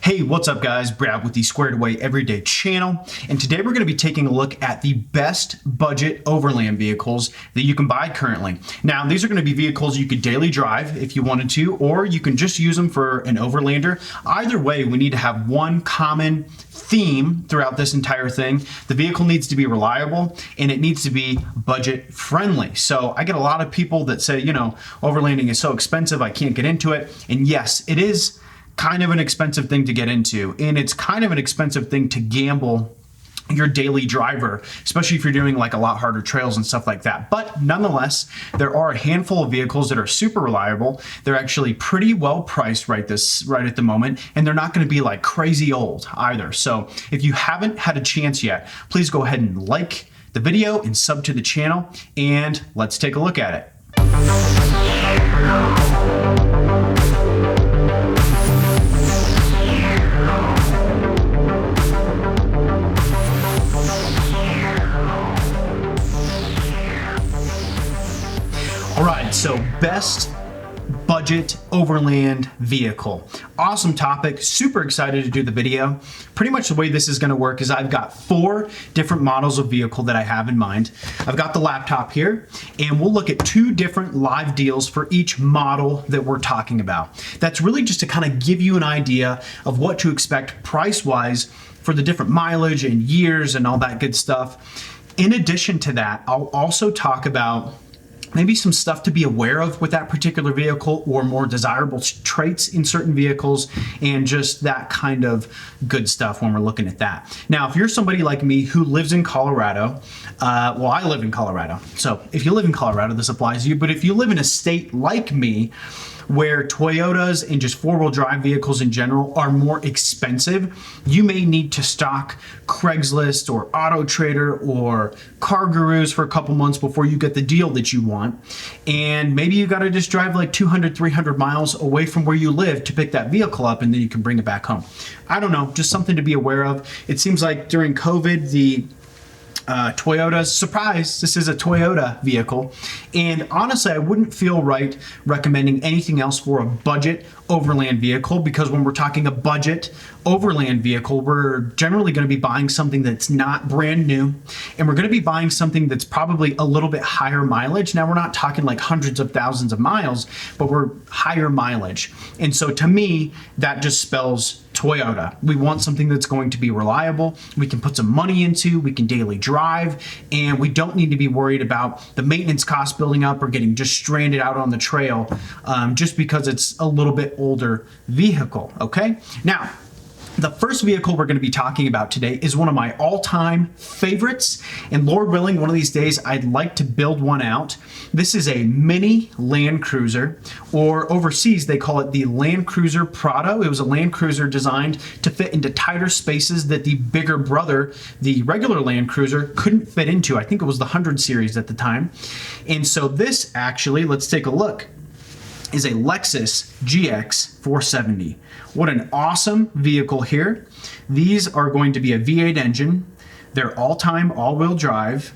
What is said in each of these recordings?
Hey, what's up guys? Brad with the Squared Away Everyday channel. And today we're going to be taking a look at the best budget overland vehicles that you can buy currently. Now, these are going to be vehicles you could daily drive if you wanted to, or you can just use them for an overlander. Either way, we need to have one common theme throughout this entire thing. The vehicle needs to be reliable and it needs to be budget friendly. So I get a lot of people that say, you know, overlanding is so expensive, I can't get into it. And yes, it is kind of an expensive thing to get into, and it's kind of an expensive thing to gamble your daily driver, especially if you're doing like a lot harder trails and stuff like that. But nonetheless, there are a handful of vehicles that are super reliable. They're actually pretty well priced right at the moment, and they're not going to be like crazy old either. So if you haven't had a chance yet, please go ahead and like the video and sub to the channel, and let's take a look at it. All right, so best budget overland vehicle. Awesome topic, super excited to do the video. Pretty much the way this is gonna work is I've got 4 different models of vehicle that I have in mind. I've got the laptop here, and we'll look at 2 different live deals for each model that we're talking about. That's really just to kind of give you an idea of what to expect price-wise for the different mileage and years and all that good stuff. In addition to that, I'll also talk about maybe some stuff to be aware of with that particular vehicle, or more desirable traits in certain vehicles, and just that kind of good stuff when we're looking at that. Now, if you're somebody like me who lives in Colorado, well, I live in Colorado. So if you live in Colorado, this applies to you. But if you live in a state like me, where Toyotas and just 4-wheel drive vehicles in general are more expensive, you may need to stock Craigslist or Auto Trader or Car Gurus for a couple months before you get the deal that you want. And maybe you got to just drive like 200, 300 miles away from where you live to pick that vehicle up, and then you can bring it back home. I don't know, just something to be aware of. It seems like during COVID, the Toyotas, surprise, this is a Toyota vehicle. And honestly, I wouldn't feel right recommending anything else for a budget overland vehicle, because when we're talking a budget overland vehicle, we're generally going to be buying something that's not brand new, and we're going to be buying something that's probably a little bit higher mileage. Now, we're not talking like hundreds of thousands of miles, but we're higher mileage. And so to me, that just spells Toyota. We want something that's going to be reliable, we can put some money into, we can daily drive, and we don't need to be worried about the maintenance costs building up or getting just stranded out on the trail just because it's a little bit older vehicle, okay? Now, the first vehicle we're going to be talking about today is one of my all-time favorites, and Lord willing, one of these days I'd like to build one out. This is a mini Land Cruiser, or overseas they call it the Land Cruiser Prado. It was a Land Cruiser designed to fit into tighter spaces that the bigger brother, the regular Land Cruiser, couldn't fit into. I think it was the 100 series at the time. And so this actually, let's take a look, is a Lexus GX470. What an awesome vehicle here. These are going to be a V8 engine. They're all-time all-wheel drive.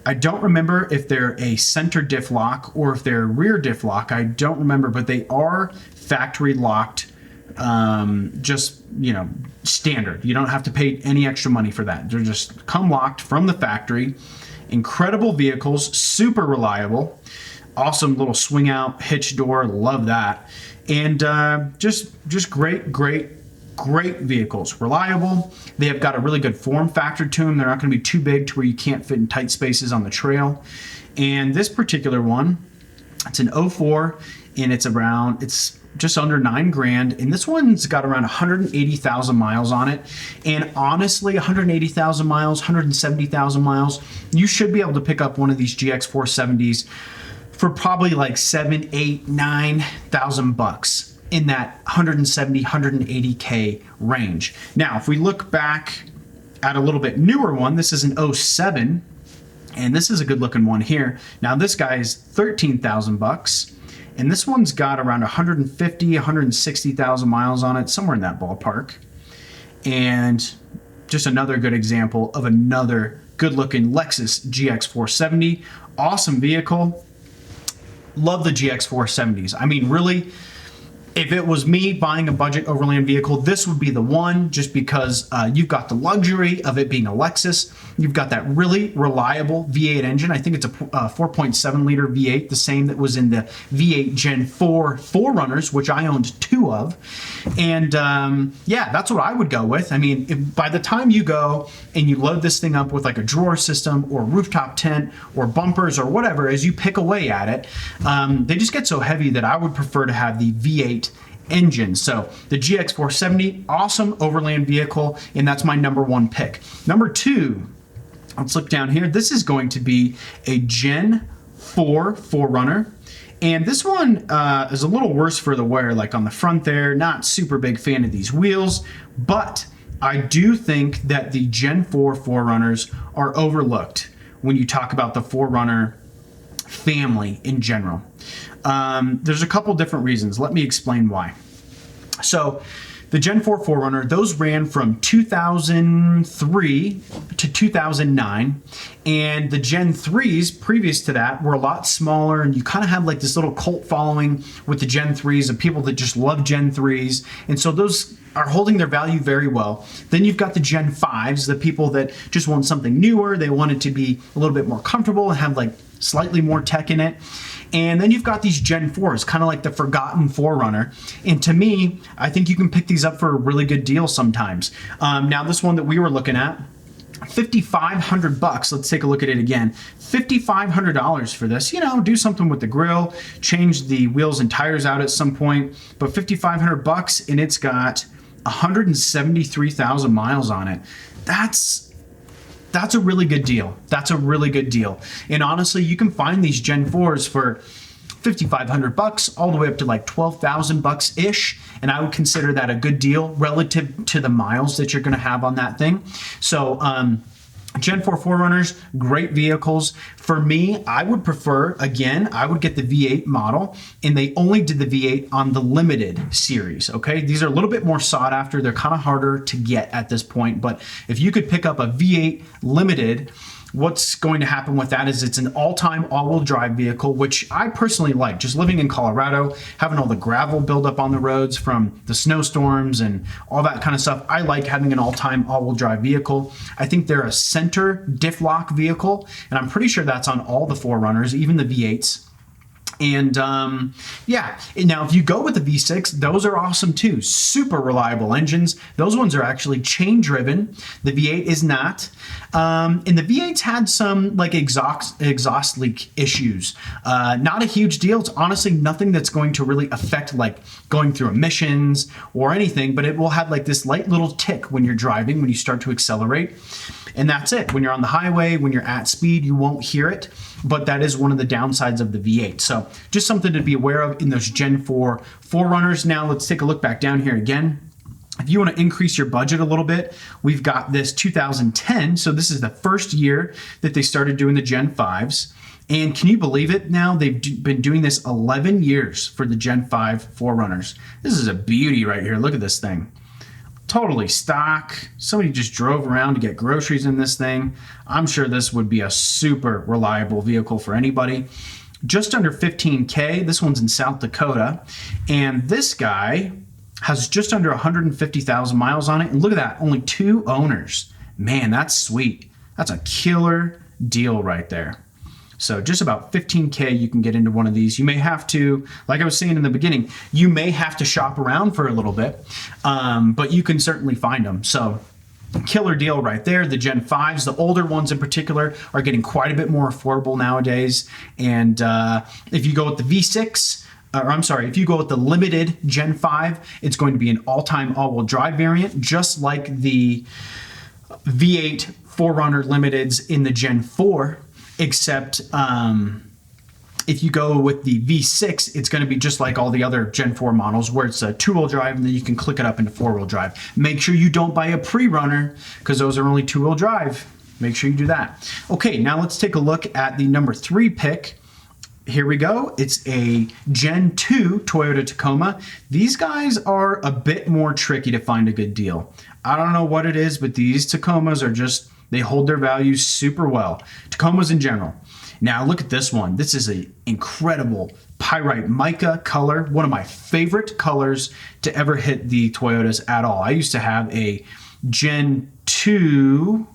I don't remember if they're a center diff lock or if they're rear diff lock. I don't remember, but they are factory locked, just, you know, standard. You don't have to pay any extra money for that. They're just come locked from the factory. Incredible vehicles, super reliable. Awesome little swing out hitch door, love that. And just great vehicles, reliable. They have got a really good form factor to them. They're not going to be too big to where you can't fit in tight spaces on the trail. And this particular one, it's an 04, and it's just under $9,000, and this one's got around 180,000 miles on it. And honestly, 180,000 miles, 170,000 miles, you should be able to pick up one of these GX470s for probably like 7, 8, 9,000 bucks in that 170, 180K range. Now, if we look back at a little bit newer one, this is an 07, and this is a good looking one here. Now, this guy is 13,000 bucks, and this one's got around 150, 160,000 miles on it, somewhere in that ballpark. And just another good example of another good looking Lexus GX470. Awesome vehicle. Love the GX470s. I mean, really, If it was me buying a budget Overland vehicle, this would be the one, just because you've got the luxury of it being a Lexus. You've got that really reliable V8 engine. I think it's a 4.7 liter V8, the same that was in the V8 Gen 4 4Runners, which I owned 2 of. And yeah, that's what I would go with. I mean, by the time you go and you load this thing up with like a drawer system or rooftop tent or bumpers or whatever, as you pick away at it, they just get so heavy that I would prefer to have the V8 engine. So the GX470, awesome Overland vehicle, and that's my number 1 pick. Number 2, let's look down here. This is going to be a Gen 4 4Runner. And this one is a little worse for the wear, like on the front there. Not super big fan of these wheels, but I do think that the Gen 4 4Runners are overlooked when you talk about the 4Runner family in general. There's a couple different reasons. Let me explain why. So the Gen 4 4Runner, those ran from 2003 to 2009, and the Gen 3s previous to that were a lot smaller, and you kind of had like this little cult following with the Gen 3s of people that just love Gen 3s, and so those are holding their value very well. Then you've got the Gen 5s, the people that just want something newer, they want it to be a little bit more comfortable and have like slightly more tech in it. And then you've got these Gen 4s, kind of like the forgotten 4Runner. And to me, I think you can pick these up for a really good deal sometimes. Now, this one that we were looking at, $5,500. Let's take a look at it again. $5,500 for this. You know, do something with the grill, change the wheels and tires out at some point. But $5,500, and it's got 173,000 miles on it. That's a really good deal. That's a really good deal. And honestly, you can find these Gen 4s for $5,500 all the way up to like $12,000 ish. And I would consider that a good deal relative to the miles that you're going to have on that thing. So, Gen 4 4Runners, great vehicles. For me, I would prefer, again, I would get the V8 model, and they only did the V8 on the limited series, okay? These are a little bit more sought after. They're kind of harder to get at this point, but if you could pick up a V8 limited, what's going to happen with that is it's an all-time all-wheel drive vehicle, which I personally like. Just living in Colorado, having all the gravel build up on the roads from the snowstorms and all that kind of stuff, I like having an all-time all-wheel drive vehicle. I think they're a center diff lock vehicle, and I'm pretty sure that's on all the 4Runners, even the V8s. And yeah, now if you go with the V6, those are awesome too. Super reliable engines. Those ones are actually chain driven. The V8 is not. And the V8's had some like exhaust leak issues. Not a huge deal. It's honestly nothing that's going to really affect like going through emissions or anything, but it will have like this light little tick when you're driving, when you start to accelerate. And that's it. When you're on the highway, when you're at speed, you won't hear it. But that is one of the downsides of the V8. So just something to be aware of in those Gen 4 4Runners. Now let's take a look back down here again. If you want to increase your budget a little bit, we've got this 2010. So this is the first year that they started doing the Gen 5s. And can you believe it now? They've been doing this 11 years for the Gen 5 4Runners. This is a beauty right here. Look at this thing. Totally stock. Somebody just drove around to get groceries in this thing. I'm sure this would be a super reliable vehicle for anybody. Just under 15K. This one's in South Dakota. And this guy has just under 150,000 miles on it. And look at that, only 2 owners. Man, that's sweet. That's a killer deal right there. So just about 15K you can get into one of these. You may have to, like I was saying in the beginning, you may have to shop around for a little bit, but you can certainly find them. So killer deal right there. The Gen 5s, the older ones in particular, are getting quite a bit more affordable nowadays. And if you go with the V6, or I'm sorry, if you go with the limited Gen 5, it's going to be an all-time all-wheel drive variant, just like the V8 4Runner limiteds in the Gen 4. Except if you go with the V6, it's going to be just like all the other Gen 4 models where it's a 2-wheel drive and then you can click it up into 4-wheel drive. Make sure you don't buy a pre-runner because those are only 2-wheel drive. Make sure you do that. Okay, now let's take a look at the number 3 pick. Here we go. It's a Gen 2 Toyota Tacoma. These guys are a bit more tricky to find a good deal. I don't know what it is, but these Tacomas are just, they hold their values super well. Tacomas in general. Now look at this one. This is an incredible pyrite mica color, one of my favorite colors to ever hit the Toyotas at all. I used to have a Gen 2,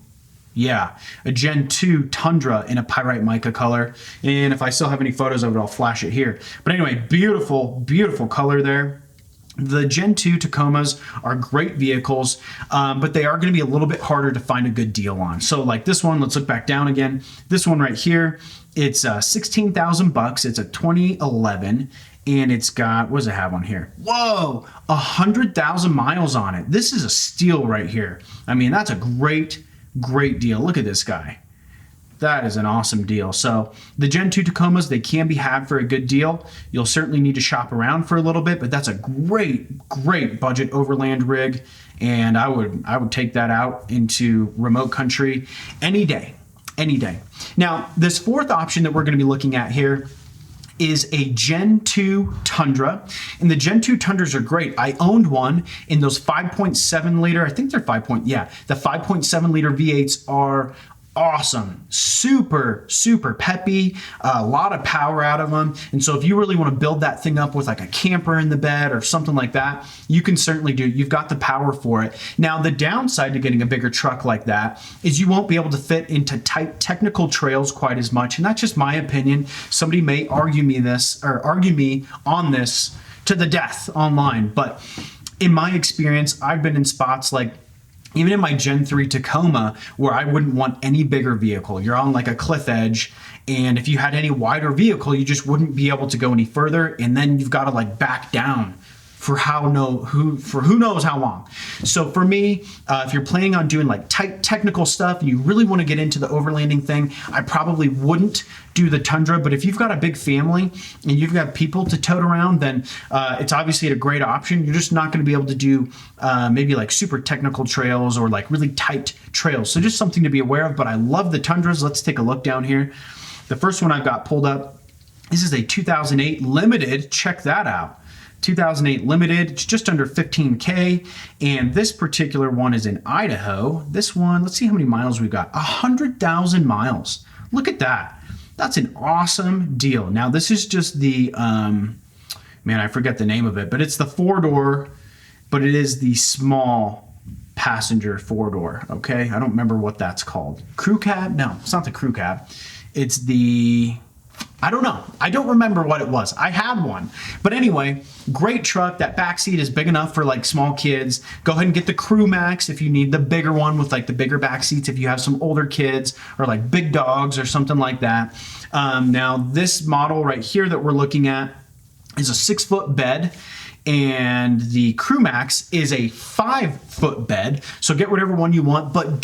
a Gen 2 Tundra in a pyrite mica color. And if I still have any photos of it, I'll flash it here. But anyway, beautiful, beautiful color there. The Gen 2 Tacomas are great vehicles, but they are going to be a little bit harder to find a good deal on. So like this one, let's look back down again. This one right here, it's 16,000 bucks. It's a 2011, and it's got, what does it have on here? Whoa, 100,000 miles on it. This is a steal right here. I mean, that's a great, great deal. Look at this guy. That is an awesome deal. So the Gen 2 Tacomas, they can be had for a good deal. You'll certainly need to shop around for a little bit, but that's a great, great budget overland rig. And I would take that out into remote country any day, any day. Now, this fourth option that we're going to be looking at here is a Gen 2 Tundra, and the Gen 2 Tundras are great. I owned one in those 5.7 liter, I think they're the 5.7 liter V8s are awesome, super, super peppy, a lot of power out of them. And so if you really want to build that thing up with like a camper in the bed or something like that, you can certainly do it. You've got the power for it. Now, the downside to getting a bigger truck like that is you won't be able to fit into tight technical trails quite as much. And that's just my opinion. Somebody may argue me on this to the death online. But in my experience, I've been in spots like even in my Gen 3 Tacoma, where I wouldn't want any bigger vehicle. You're on like a cliff edge, and if you had any wider vehicle, you just wouldn't be able to go any further, and then you've got to like back down for who knows how long. So for me, if you're planning on doing like tight technical stuff and you really want to get into the overlanding thing, I probably wouldn't do the Tundra. But if you've got a big family and you've got people to tote around, then it's obviously a great option. You're just not going to be able to do maybe like super technical trails or like really tight trails. So just something to be aware of. But I love the Tundras. Let's take a look down here. The first one I've got pulled up, this is a 2008 Limited. Check that out. 2008 Limited, it's just under 15K, and this particular one is in Idaho. This one, let's see how many miles we've got. 100,000 miles. Look at that. That's an awesome deal. Now, this is just the, man, I forget the name of it, but it's the four-door, but it is the small passenger four-door, okay? I don't remember what that's called. Crew cab? No, it's not the crew cab. It's the... I don't know. I don't remember what it was. I had one. But anyway, great truck. That back seat is big enough for like small kids. Go ahead and get the Crew Max if you need the bigger one with like the bigger back seats if you have some older kids or like big dogs or something like that. Now, this model right here that we're looking at is a 6-foot bed. And the Crew Max is a 5-foot bed. So get whatever one you want, but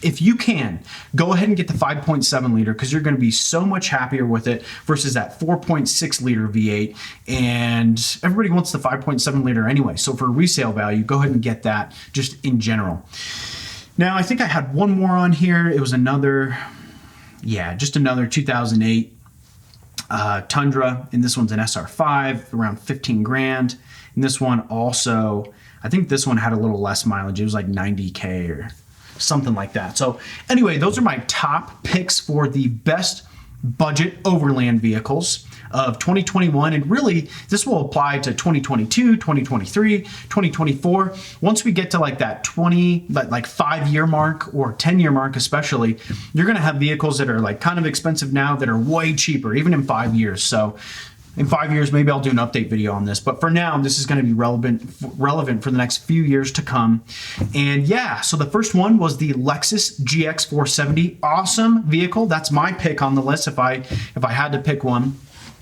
if you can, go ahead and get the 5.7 liter because you're going to be so much happier with it versus that 4.6 liter V8. And everybody wants the 5.7 liter anyway. So for resale value, go ahead and get that just in general. Now, I think I had one more on here. It was just another 2008 Tundra, and this one's an SR5, around 15 grand. And this one also, I think this one had a little less mileage. It was like 90K or something like that. So anyway, those are my top picks for the best budget overland vehicles of 2021, and really this will apply to 2022, 2023, 2024. Once we get to like that 5-year mark or 10-year mark especially, you're going to have vehicles that are like kind of expensive now that are way cheaper even in 5 years. So in 5 years, maybe I'll do an update video on this, but for now, this is going to be relevant for the next few years to come. And yeah, so the first one was the Lexus GX470. Awesome vehicle. That's my pick on the list if I had to pick one.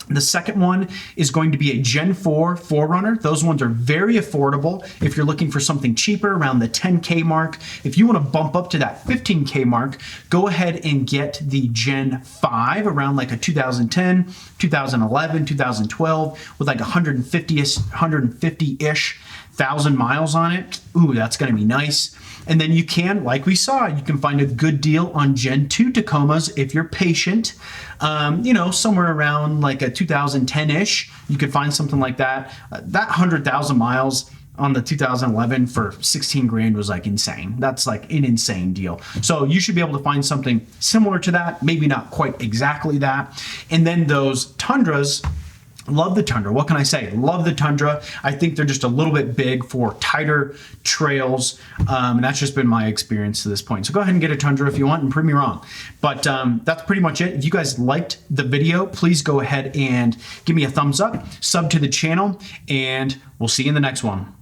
The second one is going to be a Gen 4 4Runner. Those ones are very affordable. If you're looking for something cheaper around the 10K mark, if you want to bump up to that 15K mark, go ahead and get the Gen 5 around like a 2010, 2011, 2012 with like 150-ish thousand miles on it. Ooh, that's going to be nice. And then you can, like we saw, you can find a good deal on Gen 2 Tacomas if you're patient. Somewhere around like a 2010-ish, you could find something like that. That 100,000 miles on the 2011 for 16 grand was like insane. That's like an insane deal. So you should be able to find something similar to that, maybe not quite exactly that. And then those Tundras, Love the Tundra. What can I say? Love the Tundra. I think they're just a little bit big for tighter trails, and that's just been my experience to this point. So go ahead and get a Tundra if you want and prove me wrong. But that's pretty much it. If you guys liked the video, please go ahead and give me a thumbs up, sub to the channel, and we'll see you in the next one.